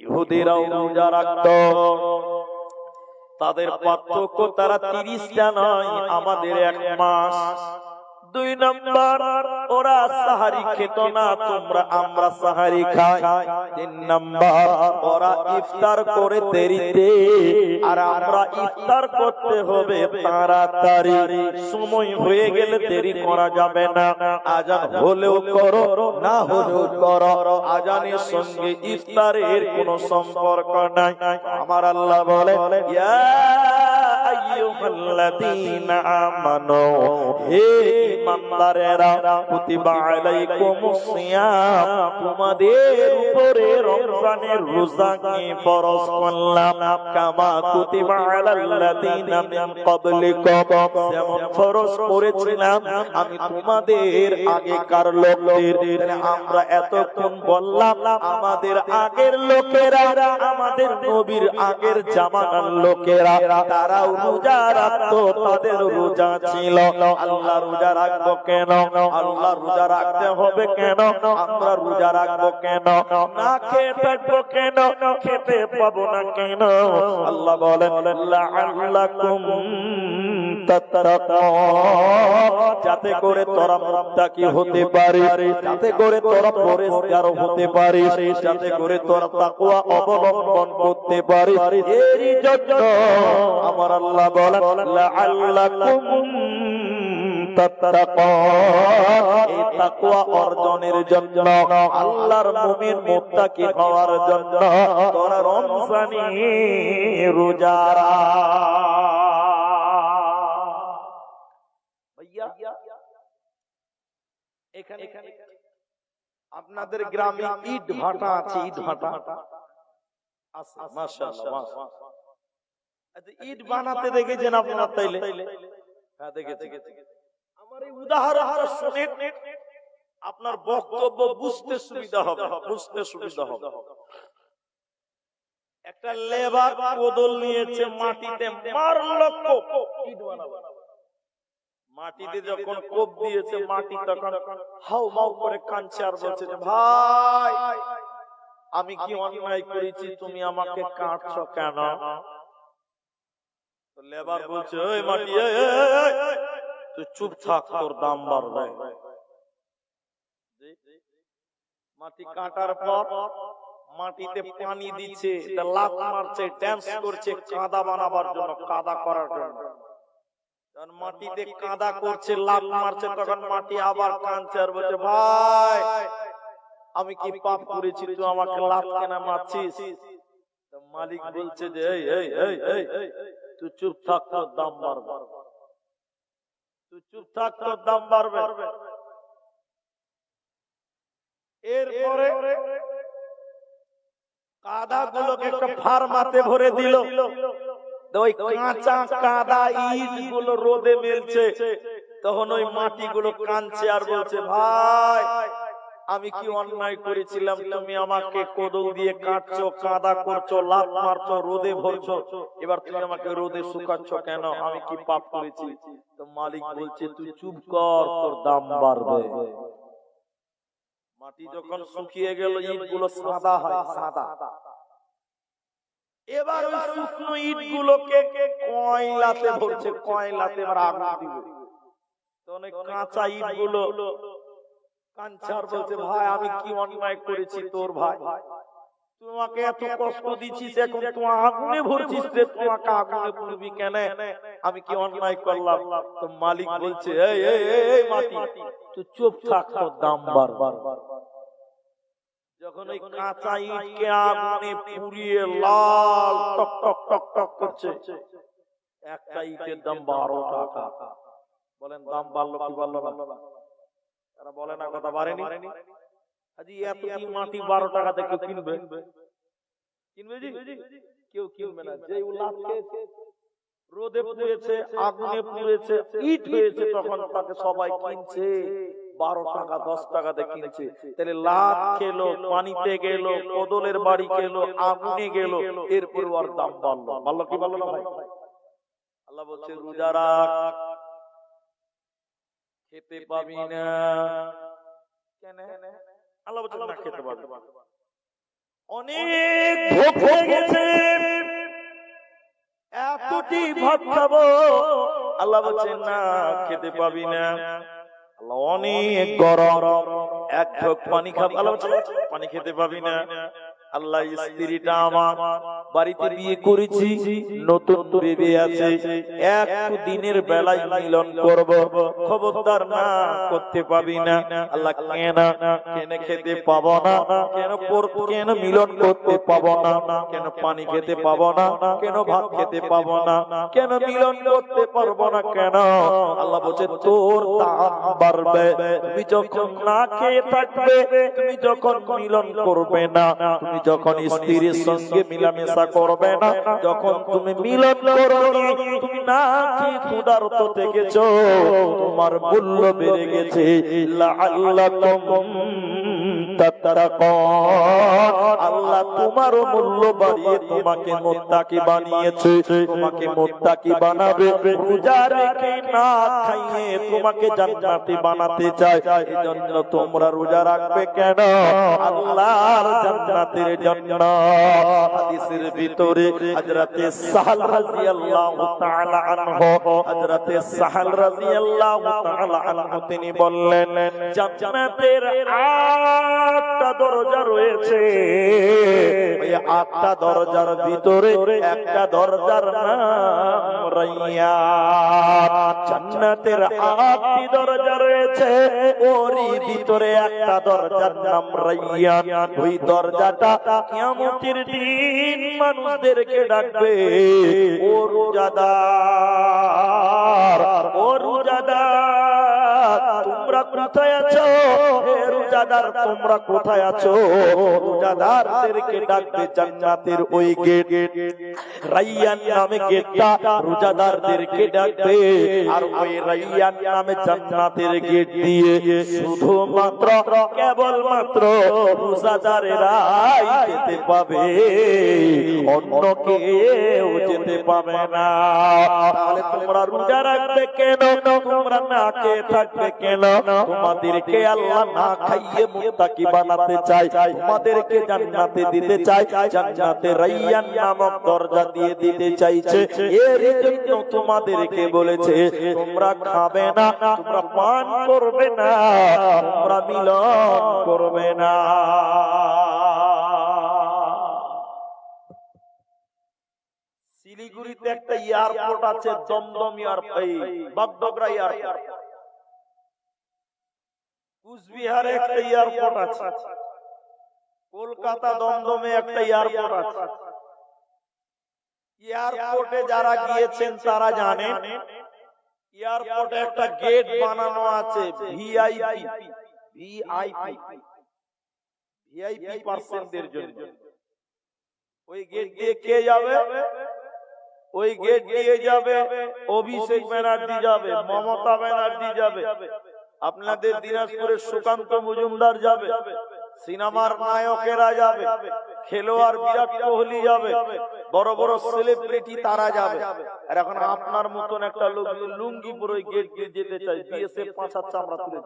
ইহুদিরাও রোজা রাখতো, তাদের পার্থক্য তারা 30টা নয়, আমাদের 1 মাস। 2 নম্বর, ওরা সাহারি খেত না, আমরা সাহারি খাই। 3 নম্বর, ওরা ইফতার করে দেরিতে, আর আমরা ইফতার করতে হবে তাড়াতাড়ি। সময় হয়ে গেলে দেরি করা যাবে না, আজান হলেও করো, না হলেও করো, আজানের সঙ্গে ইফতারের কোনো সম্পর্ক নাই। আমার আল্লাহ বলে, ইয়া আইয়ুহাল্লাযীনা আমানু, হে ঈমানদারেরা, কুতিবা আলাইকুমুস সিয়াম, তোমাদের উপরে রমজানের রোজাকে ফরজ করলাম, কামা কুতিবা আলাল্লাযীনা মিন ক্বাবলিকুম, যেমন ফরজ করেছিলাম আমি তোমাদের আগেকার লোকদের। আমরা এতক্ষণ বললাম আমাদের আগের লোকেরা, আমাদের নবীর আগের জামানার লোকেরা, তারাও রোজা রাখতো, তাদের রোজা ছিল। আল্লাহ রোজা রাখবো কেন? আল্লাহ রোজা রাখতে হবে কেন? আমরা রোজা রাখবো কেন? না খেয়ে থাকবো কেন? খেতে পাবো না কেন? আল্লাহ বলেন, লাআল্লাকুম তাত্তাকুন, যাতে করে তোরা মুত্তাকি হতে পারিস, যাতে করে তোরা পরেশগার হতে পারিস, যাতে করে তোরা তাকওয়া অবলম্বন করতে পারিস। এরই জন্য আমার আল্লাহ বলেন, লাআল্লাকুম তাত্তাকুন, এই তাকওয়া অর্জনের জন্য, আল্লাহর মুমিন মুত্তাকি হওয়ার জন্য তোরা রমজানে রোজা রাখ। এখানে আপনাদের গ্রামে ইট ভাটা আছে, ইট ভাটা আছে, মাশাআল্লাহ। আচ্ছা, ইট বানাতে দেখেছেন আপনারা? তাইলে হ্যাঁ, দেখেছি। আমার এই উদাহরণটা শুনে আপনার বক্তব্য বুঝতে সুবিধা হবে, বুঝতে সুবিধা হবে। একটা লেবার কোদল নিয়েছে, মাটিতে মারলো কোপ, ইট বানাবো। মাটিতে যখন কোপ দিয়েছে, মাটি তখন হাউ মাউ করে কাঁদছে আর বলছে যে, ভাই আমি কি অন্যায় করেছি, তুমি আমাকে কাটছো কেন? তো লেবার বলছে, ওই মাটি, তুই চুপ থাক, তোর দাম বাড়বে। মাটি কাটার পর মাটিতে পানি দিচ্ছে, লাফ মারছে, ড্যান্স করছে কাদা বানাবার জন্য, কাদা করার জন্য। মাটিতে কাদা করছে, লাফ মারছে, তখন মাটি আবার কাঁদছে আর বলছে, ভাই আমি কি পাপ করেছি, তুই আমাকে লাফ কেন মারছিস? মালিক বলছে যে, তুই চুপ থাক, তোর দাম বাড়বে, তুই চুপ থাক, তোর দাম বাড়বে। এরপরে কাদা গুলোকে একটা ফার্মাতে ভরে দিল। ওই কাঁচা কাদা ইট গুলো রোদে মেলছে, তখন ওই মাটি গুলো কাঁদছে আর বলছে, ভাই আমি কি অন্যায় করেছিলাম, তুমি আমাকে কোদল দিয়ে কাটছো, কাদা করছো, লাফ মারছো, রোদে ভরছো, এবার তুমি আমাকে রোদে শুকাচ্ছ কেন? আমি কি পাপ করেছি? তো মালিক বলছে, তুই চুপ কর, তোর দাম বাড়বে। মাটি যখন শুকিয়ে গেল, ইট গুলো সাদা হয়, সাদা। এবার ওই শুকনো ইট গুলোকে কয়লাতে ভরছে, কয়লাতে এবার আগুন দিবে। তো অনেক কাঁচা ইট গুলো কাঞ্চার বলছে, ভাই আমি কি অন্যায় করেছি তোর ভাই, তোমাকে এত কষ্ট দিচ্ছিস, এখন তোমার আগুনে ভরছিস, তোমাকে আগুনে পুড়বি কেন? আমি কি অন্যায় করলাম? তো মালিক বলছে, এই মাটি তুই চুপ থাক, তোর দাম বাড়বে। যখন ওই কাঁচা ইটকে আগুনে পুড়িয়ে লাল টক টক টক টক করছে, একটা ইটের দাম 12 টাকা। বলেন দাম বাড়লো কি বাড়লো না? তারা বলে না কথা বাড়েনি? আজ এত কি মাটি 12 টাকাতে কেউ কিনবে? কিনবে জি? কেউ কিনবে না। যে লাভ খেয়েছে, রোদে পুড়েছে, আগুনে পুড়েছে, ইট হয়েছে, তখন তাকে সবাই কিনছে 12 টাকা 10 টাকাতে কিনছে। তাহলে লাভ খেলো, পানিতে গেল, কোদলের বাড়ি খেলো, আগুনে গেল, এরপর আর দাম বাড়লো। বাড়লো কি বাড়লো না ভাই? আল্লাহ বলছে, রোজা রাখ, খেতে পাবি না। কেন? আল্লাহ বলছে না খেতে পাবি। অনেক ভোগ হয়ে গেছে, এতটি ভাত খাবো। আল্লাহ বলছেন না, খেতে পাবি না, আল্লাহ অনেক গরম, এক ঢোক পানি খাবো। আল্লাহ বলছেন পানি খেতে পাবি না। আল্লাহ স্ত্রীটা আমার বাড়িতে বিয়ে করেছি, নতুন বেবি আছে, একটু দিনের বেলায় মিলন করব, খবরদার না, করতে পাবি না। আল্লাহ কেন খেতে পাবো না, কেন মিলন করতে পাবো না, কেন পানি খেতে পাবো না, কেন ভাত খেতে পাবো না, কেন মিলন করতে পারবো না, কেন? আল্লাহ বলছে তোর দাম বাড়বে, তুমি যখন না খেয়ে থাকবে, তুমি যখন মিলন করবে না, তুমি যখন স্ত্রীর সঙ্গে মিলামেশা করবে না, যখন তুমি মিলন করবে, তুমি না খেয়ে ক্ষুধার্ত থেকেছো, তোমার মূল্য বেড়ে গেছে। লাআল্লাকুম তাত্তাকুন, আল্লাহ তোমারও মূল্য বাড়িয়ে তোমাকে মুত্তাকি বানিয়েছে, তোমাকে মুত্তাকি বানাবে। রোজা রেখে না খাইয়ে তোমাকে জান্নাতি বানাতে চায়, এজন্য তোমরা রোজা রাখবে কেন? আল্লাহর জান্নাতের জন্য। হাদিসের ভিতরে হযরতে সাহল রাদিয়াল্লাহু তাআলা আনহু, হযরতে সাহল রাদিয়াল্লাহু তাআলা আনহু তিনি বললেন, জান্নাতের 8টা দরজা রয়েছে, ওই 8টা দরজার ভিতরে একটা দরজার নাম রাইয়ান। জান্নাতের 8টি দরজা রয়েছে, ওরই ভিতরে একটা দরজার নাম রাইয়ান। ওই দরজাটা কিয়ামতের দিন মানুষদেরকে ডাকবে, ও রোজাদার, ও রোজাদার তোমরা কোথায় আছো? হে রোজাদার তোমরা কোথায় আছো? রোজাদারদেরকে ডাকবে জান্নাতের ওই গেট, রাইয়ান নামে গেটটা রোজাদারদেরকে ডাকবে। আর ওই রাইয়ান নামে জান্নাতের গেট দিয়ে শুধুমাত্র কেবলমাত্র রোজাদারেরাই যেতে পাবে, অন্য কেউ যেতে পাবে না। তাহলে তোমরা রোজা রাখবে কেন? তোমরা না খেয়ে থাকবে কেন? তোমাদেরকে আল্লাহ না খাইয়ে মুত্তাকি বানাতে চায়, তোমাদেরকে জান্নাতে দিতে চায়, জান্নাতে রাইয়ান নামক দরজা দিয়ে দিতে চাইছে। এর জন্য তোমাদেরকে বলেছে তোমরা খাবে না, তোমরা পান করবে না, তোমরা মিলন করবে না। শিলিগুড়িতে একটা এয়ারপোর্ট আছে, দমদম এয়ারপোর্ট, বাগডোগরা এয়ারপোর্ট। কুচবিহারে একটা এয়ারপোর্ট আছে, কলকাতা দমদমে একটা এয়ারপোর্ট আছে। এয়ারপোর্টে যারা গিয়েছেন তারা জানেন, এয়ারপোর্টে একটা গেট বানানো আছে ভিআইপি, ভিআইপি, ভিআইপি পার্সনদের জন্য। ওই গেট দিয়ে কে যাবে? ওই গেট দিয়ে যাবে অভিষেক ব্যানার্জি যাবে, মমতা ব্যানার্জি যাবে, আপনাদের দিনাজপুরের সুকান্ত মজুমদার যাবে, সিনেমার নায়কেরা যাবে, খেলোয়াড় বিরাট কোহলি যাবে, বড় বড় সেলিব্রিটি তারা যাবে। আর এখন আপনার মতন একটা লোক লুঙ্গি পরে ওই গেট দিয়ে যেতে চাই, বিএসএফ 5 হাত চামড়া তুলে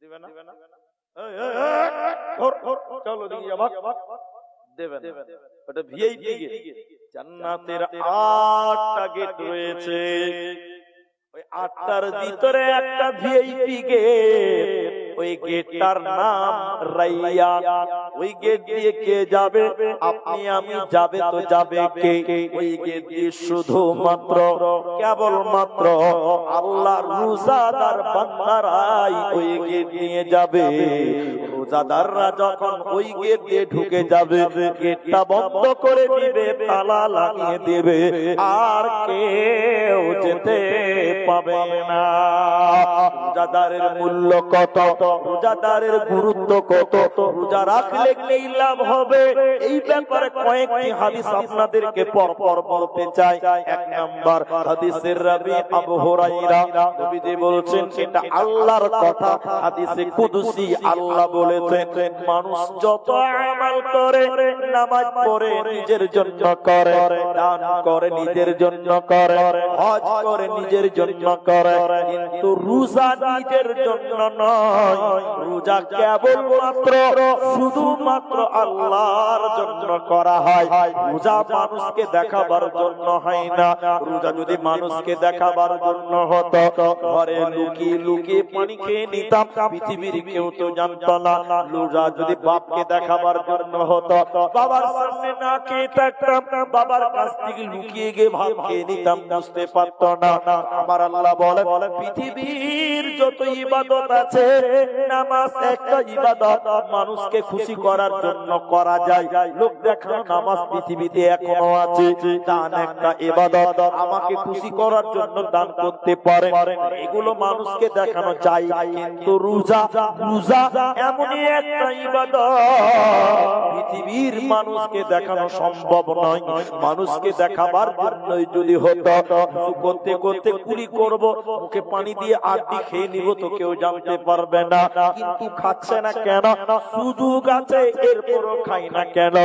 দিবে না? চলো দিয়ে ভাগ দেবে না, ওটা ভিআইপি গেট। জান্নাতের 8টা গেট রয়েছে, ওই 8টার ভিতরে একটা ভিআইপি গেট, ওই গেটটার নাম রাইয়ান। ওই গেট দিয়ে কে যাবে? আপনি আমি যাবে তো যাবে কে? ওই গেট দিয়ে শুধুমাত্র কেবলমাত্র আল্লাহর রোজাদার বান্দারাই ওই গেট নিয়ে যাবে। রোজাদাররা যখন ওই গেট দিয়ে ঢুকে যাবে, গেটটা বন্ধ করে দিবে, তালা লাগিয়ে দেবে, আর কেউ যেতে পাবে না। রোজাদারের মূল্য কত, রোজাদারের গুরুত্ব কত, রোজা রাখলে কি লাভ হবে, এই ব্যাপারে কয়েকটি হাদিস আপনাদেরকে পরপর বলতে চাই। 1 নাম্বার হাদিসের রাবি আবু হুরায়রা, নবীজি বলেছেন এটা আল্লাহর কথা, হাদিসে কুদসি আল্লাহ বলে বলেছেন মানুষ যত আমল করে, নামাজ পড়ে নিজের জন্য করে, দান করে নিজের জন্য করে, হজ করে নিজের জন্য করে, কিন্তু রোজা নিজের জন্য নয়। রোজা কেবলমাত্র শুধুমাত্র আল্লাহর জন্য করা হয়। রোজা মানুষকে দেখাবার জন্য হয় না। রোজা যদি মানুষকে দেখাবার জন্য হতো, ঘরে লুকিয়ে লুকিয়ে পানি খেয়ে নিতাম, পৃথিবীর কেউ তো জানতো না। রোজা যদি বাপকে দেখাবার জন্য হতো, বাবার সামনে না খেয়ে থাকতাম, বাবার কাছ থেকে লুকিয়ে গিয়ে ভাত খেয়ে নিতাম, বুঝতে পারতো না। আমার আল্লাহ বলে পৃথিবীর যত ইবাদত আছে, নামাজ একটা ইবাদত, মানুষকে খুশি করার জন্য করা যায়। লোক দেখানো নামাজ পৃথিবীতে এখনো আছে। দান একটা ইবাদত, আমাকে খুশি করার জন্য দান করতে পারে, এগুলো মানুষকে দেখানো যায়। কিন্তু রোজা এমনই একটা ইবাদত, পৃথিবীর মানুষকে দেখানো সম্ভব নয়। মানুষকে দেখাবার জন্য যদি হতো, করতে করতে কুলি করব, মুখে পানি দিয়ে আড্ডি খেয়ে নিব, তো কেউ জানতে পারবে না। কিন্তু খাচ্ছে না কেন? সুযোগ আছে, এরপরও খাই না কেন?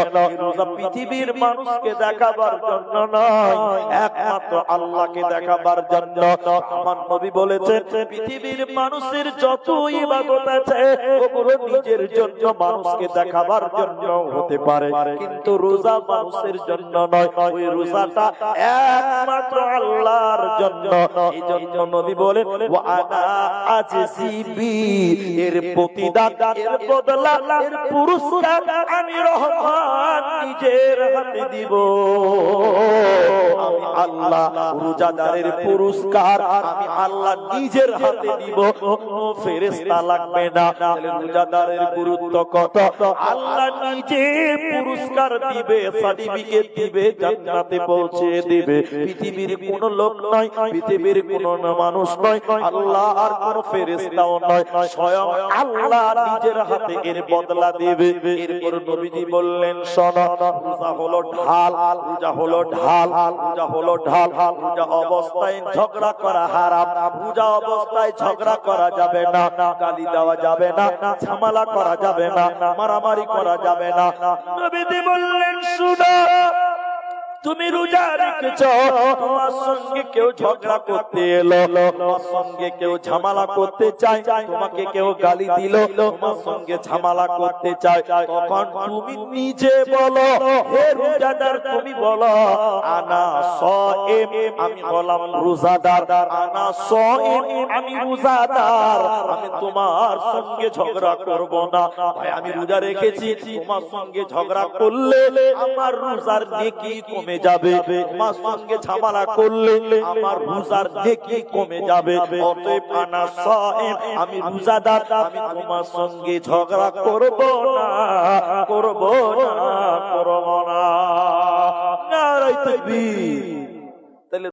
রোজা পৃথিবীর মানুষকে দেখাবার জন্য নয়, একমাত্র আল্লাহকে দেখাবার জন্য। আমার নবী বলেছেন পৃথিবীর মানুষের যত ইবাদত আছে, ওগুলো নিজের জন্য, মানুষকে দেখাবার জন্য হতে পারে, কিন্তু রোজা মানুষের জন্য নয়। ওই রোজাটা একমাত্র আল্লাহর জন্য। এই জন্য নবী বলেন ওয়ানা আজিবি, এর প্রতিদান, এর বদলা, এর পুরস্কার আমি রহমান নিজের হাতে দিব। আমি আল্লাহ রোজাদারের পুরস্কার আমি আল্লাহ নিজের হাতে দিব, ফেরেশতা লাগবে না। রোজাদারের গুরুত্ব কত! আল্লাহ নিজে পুরস্কার দিবে, সার্টিফিকেট দিবে, জান্নাতে পৌঁছে দিবে। পৃথিবীর কোন লোক নয়, পৃথিবীর কোন মানুষ নয়, আল্লাহ আর কোন ফেরেশতাও নয়, স্বয়ং আল্লাহ নিজের হাতে এর বদলা দেবে। এরপর নবীজি বললেন শোনো, রোজা হলো ঢাল, রোজা হলো ঢাল, রোজা হলো ঢাল। রোজা অবস্থায় ঝগড়া করা হারাম, রোজা অবস্থায় ঝগড়া করা যাবে না, গালি দেওয়া যাবে না, ঝামেলা করা যাবে না, মারামারি করা যাবে না। নবীজি বললেন শুনো, তুমি রোজা রেখেছো, তোমার সঙ্গে কেউ ঝগড়া করতে এলো, তোমার সঙ্গে কেউ ঝামেলা করতে চায়, তোমাকে কেউ গালি দিল, তোমার সঙ্গে ঝামেলা করতে চায়, তখন তুমি নিজে বলো, হে রোজাদার, তুমি বলো আনা সায়েম, আমি হলাম রোজাদার, আনা সায়েম, আমি রোজাদার, আমি তোমার সঙ্গে ঝগড়া করব না। ভাই আমি রোজা রেখেছি, তোমার সঙ্গে ঝগড়া করলে আমার রোজার নেকি কমে যাবে, তোমার সঙ্গে ঝামেলা করলে আমার রোজার নেকি কমে যাবে। অতএব আনা সায়েম, আমি রোজাদার, আমি তোমার সঙ্গে ঝগড়া করব না, করব না, করব না। নারায়ে তাকবীর।